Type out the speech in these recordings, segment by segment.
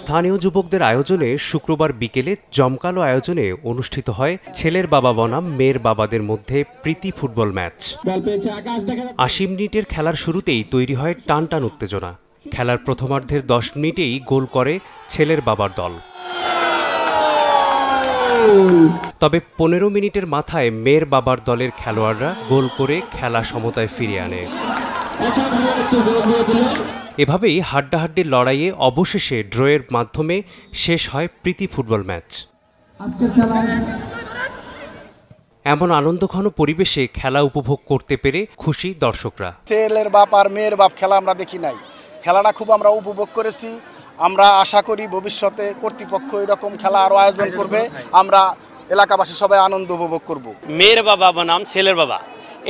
স্থানীয় যুবকদের আয়োজনে শুক্রবার বিকেলে জমকালো আয়োজনে অনুষ্ঠিত হয় ছেলের বাবা বনাম মেয়ের বাবাদের মধ্যে প্রীতি ফুটবল ম্যাচ। ৮০ মিনিটের খেলার শুরুতেই তৈরি হয় টানটান উত্তেজনা। খেলার প্রথমার্ধের ১০ মিনিটেই গোল করে ছেলের বাবার দল। তবে ১৫ মিনিটের মাথায় মেয়ের বাবার দলের খেলোয়াড়রা গোল করে খেলা সমতায় ফিরিয়ে আনে। এভাবেই হাড্ডাহাড্ডির লড়াইয়ে অবশেষে ড্রয়ের মাধ্যমে শেষ হয় প্রীতি ফুটবল ম্যাচ। এমন আনন্দঘন পরিবেশে খেলা উপভোগ করতে পেরে খুশি দর্শকরা। ছেলের বাপ আর মেয়ের বাপ খেলা আমরা দেখি নাই, খেলাটা খুব আমরা উপভোগ করেছি। আমরা আশা করি ভবিষ্যতে কর্তৃপক্ষ এরকম খেলা আরো আয়োজন করবে, আমরা এলাকাবাসী সবাই আনন্দ উপভোগ করব। মেয়ের বাবা বনাম ছেলের বাবা,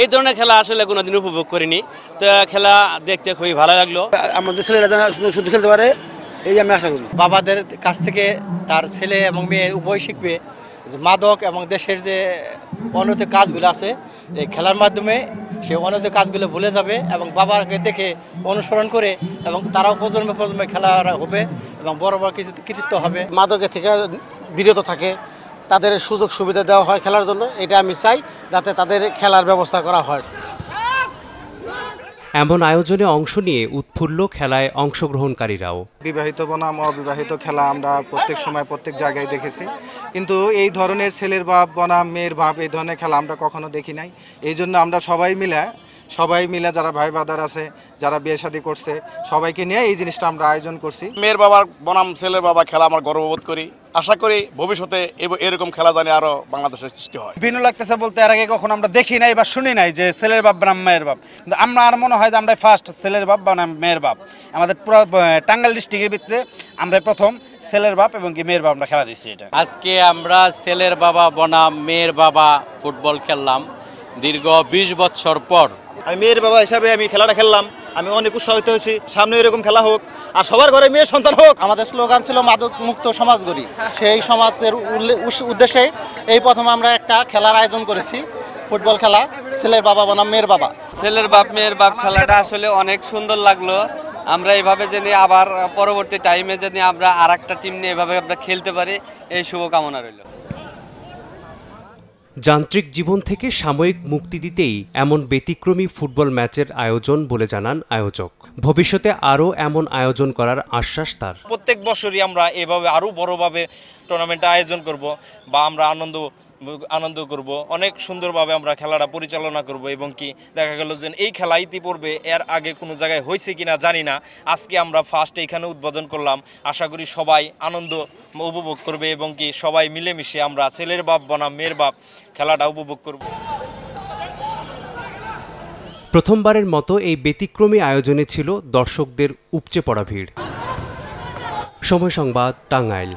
এই ধরনের খেলা আসলে কোনোদিন উপভোগ করিনি, তো খেলা দেখতে খুবই ভালো লাগলো। আমাদের ছেলেরা শুধু খেলতে পারে, এই আমি আশা করি। বাবাদের কাছ থেকে তার ছেলে এবং মেয়ে উভয় শিখবে মাদক এবং দেশের যে অনৈতিক কাজগুলো আছে, এই খেলার মাধ্যমে সে অনৈতিক কাজগুলো ভুলে যাবে এবং বাবাকে দেখে অনুসরণ করে এবং তারাও প্রজন্মে প্রজন্মে খেলা হবে এবং বড় বড় কিছু কৃতিত্ব হবে। মাদকের থেকে বিরত থাকে, তাদের সুযোগ সুবিধা দেওয়া হয় খেলার জন্য, এটা আমি চাই যাতে তাদের খেলার ব্যবস্থা করা হয়। এমন আয়োজনে অংশ নিয়ে উৎফুল্ল খেলায় অংশগ্রহণকারীরাও। বিবাহিত বনাম অবিবাহিত খেলা আমরা প্রত্যেক সময় প্রত্যেক জায়গায় দেখেছি, কিন্তু এই ধরনের ছেলের বাপ বনাম মেয়ের বাপ এই ধরনের খেলা আমরা কখনো দেখি নাই। এই জন্য আমরা সবাই মিলে যারা ভাই বাদার আছে, যারা বিয়ে শাদী করছে, সবাইকে নিয়ে এই জিনিসটা আমরা আয়োজন করছি। মেয়ের বাবার বনাম ছেলের বাবা খেলা আমার গর্ববোধ করি। আশা করি ভবিষ্যতে এরকম খেলা জানি আরো বাংলাদেশের সৃষ্টি হয়। ভিন্ন লাগতেছে বলতে এর আগে কখনো আমরা দেখি নাই বা শুনি নাই যে ছেলের বাপ বনাম মেয়ের বাপ, কিন্তু আর মনে হয় যে আমরা ফার্স্ট ছেলের বাপ বনাম মেয়ের বাপ। আমাদের পুরো টাঙ্গাইল ডিস্ট্রিক্টের ভিতরে আমরা প্রথম ছেলের বাপ এবং মেয়ের বাপ আমরা খেলা দিচ্ছি। এটা আজকে আমরা ছেলের বাবা বনাম মেয়ের বাবা ফুটবল খেললাম দীর্ঘ ২০ বছর পর। আমি মেয়ের বাবা হিসাবে আমি খেলাটা খেললাম, আমি অনেক উৎসাহিত হয়েছি। সামনে এরকম খেলা হোক আর সবার ঘরে মেয়ের সন্তান হোক। আমাদের স্লোগান ছিল মাদক মুক্ত সমাজ গড়ি, সেই সমাজের উদ্দেশ্যে এই প্রথম আমরা একটা খেলার আয়োজন করেছি, ফুটবল খেলা ছেলের বাবা বনাম মেয়ের বাবা। ছেলের বাপ মেয়ের বাপ খেলাটা আসলে অনেক সুন্দর লাগলো। আমরা এইভাবে যদি আবার পরবর্তী টাইমে যদি আমরা আর একটা টিম নিয়ে এভাবে আমরা খেলতে পারি, এই শুভকামনা রইল। যান্ত্রিক জীবন থেকে সাময়িক মুক্তি দিতেই এমন ব্যতিক্রমী ফুটবল ম্যাচের আয়োজন বলে জানান আয়োজক। ভবিষ্যতে আরও এমন আয়োজন করার আশ্বাস তার। প্রত্যেক বছরই আমরা এভাবে আরও বড়ভাবে টুর্নামেন্ট আয়োজন করব বা আমরা আনন্দ করব, অনেক সুন্দরভাবে আমরা খেলাটা পরিচালনা করব এবং কি দেখা গেল যে এই খেলা ইতিপূর্বে এর আগে কোনো জায়গায় হয়েছে কিনা জানি না, আজকে আমরা ফার্স্ট এইখানে উদ্বোধন করলাম। আশা করি সবাই আনন্দ উপভোগ করবে এবং কি সবাই মিলেমিশে আমরা ছেলের বাপ বনাম মেয়ের বাপ খেলাটা উপভোগ করব। প্রথমবারের মতো এই ব্যতিক্রমী আয়োজনে ছিল দর্শকদের উপচে পড়া ভিড়। সময় সংবাদ, টাঙ্গাইল।